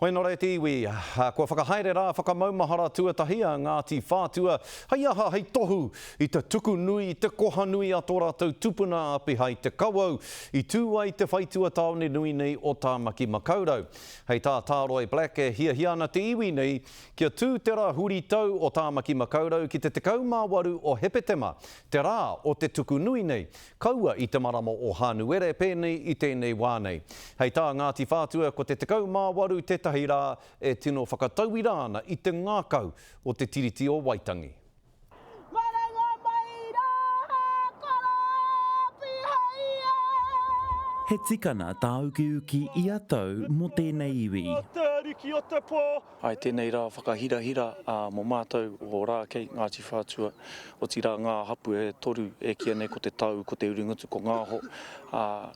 Whenua te iwi, kua whakahaere rā whakamaumahara tuatahia Ngāti Whātua. Hei aha, hei tohu, i te tuku nui, i te koha nui a tō rātou tupuna Apihia Te Kawau, i tūai te whaitua taone nui nei o tāmaki makaurau. Hei tā tāroe Black e hiahiana te iwi nei, kia tūtera huri tau o tāmaki makaurau ki te tekau mā waru o hepetema, te rā o te tuku nui nei, kaua i te marama o Hānuere pēnei i tēnei wānei. Hei tā Ngāti Whātua ko te tekau mā waru te rā e tino whakatauwi rāna i te ngākau o te tiriti o Waitangi. He tikana tāuki-uki i atau mo tēnei iwi. Ai tēnei rā whakahirahira mō mātou o Ōrakei, Ngāti Whātua, o tira ngā hapu e toru e kia nei ko te tau, ko te uringutu, ko ngāho,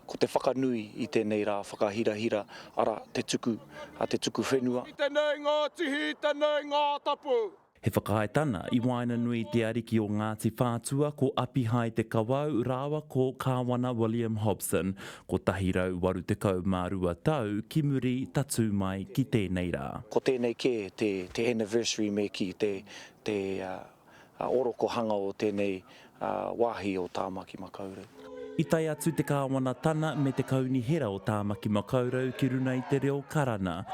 ko te whakanui i tēnei rā whakahirahira, ara te tuku whenua. I tēnei ngā tihi, tēnei ngā tapu. He whakahaetana i waina nui te ariki o Ngāti Whātua ko Apihia Te Kawau rāwa ko Kāwana William Hobson ko tahirau waru tekau mārua tau ki muri tatu mai ki tēnei rā. Ko tēnei ke te anniversary me ki te oroko hanga o tēnei wāhi o tāmaki makaurau. I tai atu te kāwana tana me te kaunihera o tāmaki makaurau ki runa i te reo karana.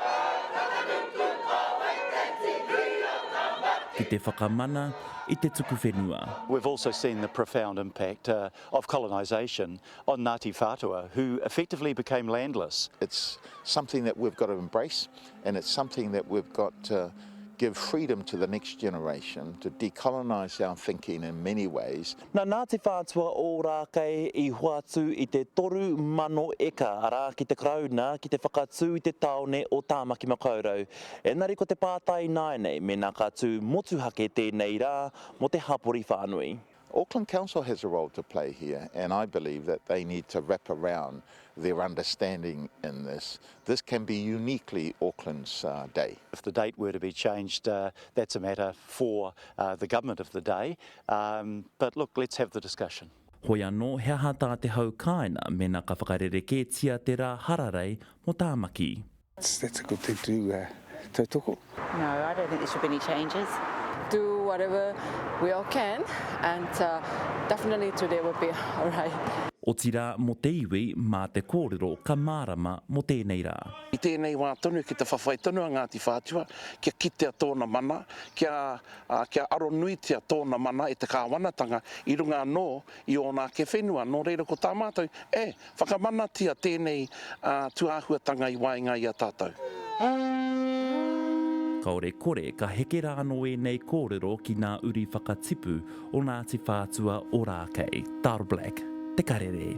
Ki te whakamana I te tuku whenua. We've also seen the profound impact of colonisation on Ngāti Whātua, who effectively became landless. It's something that we've got to embrace, and it's something that we've got to give freedom to the next generation to decolonise our thinking in many ways. Nā Ngāti Whātua Ōrakei I huatu I te toru mano eka ara ki te krauna ki te whakatū I te taone o tāmaki makaurau. Engari ko te pātai nai nei me nā kātū motuhake tēnei rā mo te hapori whānui. Auckland Council has a role to play here, and I believe that they need to wrap around their understanding in this. This can be uniquely Auckland's day. If the date were to be changed, that's a matter for the government of the day. But look, let's have the discussion. Hoi anō, he aha tā te hau kāina me nā ka whakarereke tia te rā hararei mo tāmaki. That's a good thing to tuku. No, I don't think there should be any changes. Do whatever we all can, and definitely today will be all right. O tira mo te iwi mā te kōrero ka mārama mo tēnei rā. I tēnei wā tonu ki te whawhai tonu a Ngāti Whātua, kia kitea tōna mana, kia aro nuitia tōna mana I te kāwanatanga I runga anō I o nā ke whenua, nō reira ko tā mātou, whakamanatia tēnei tuāhuatanga I wainga I a tātou. Kaore kore ka heke rāno e nei kōrero ki nā uri whakatipu o Ngāti Whātua Ōrakei. Tāro Black, te karere.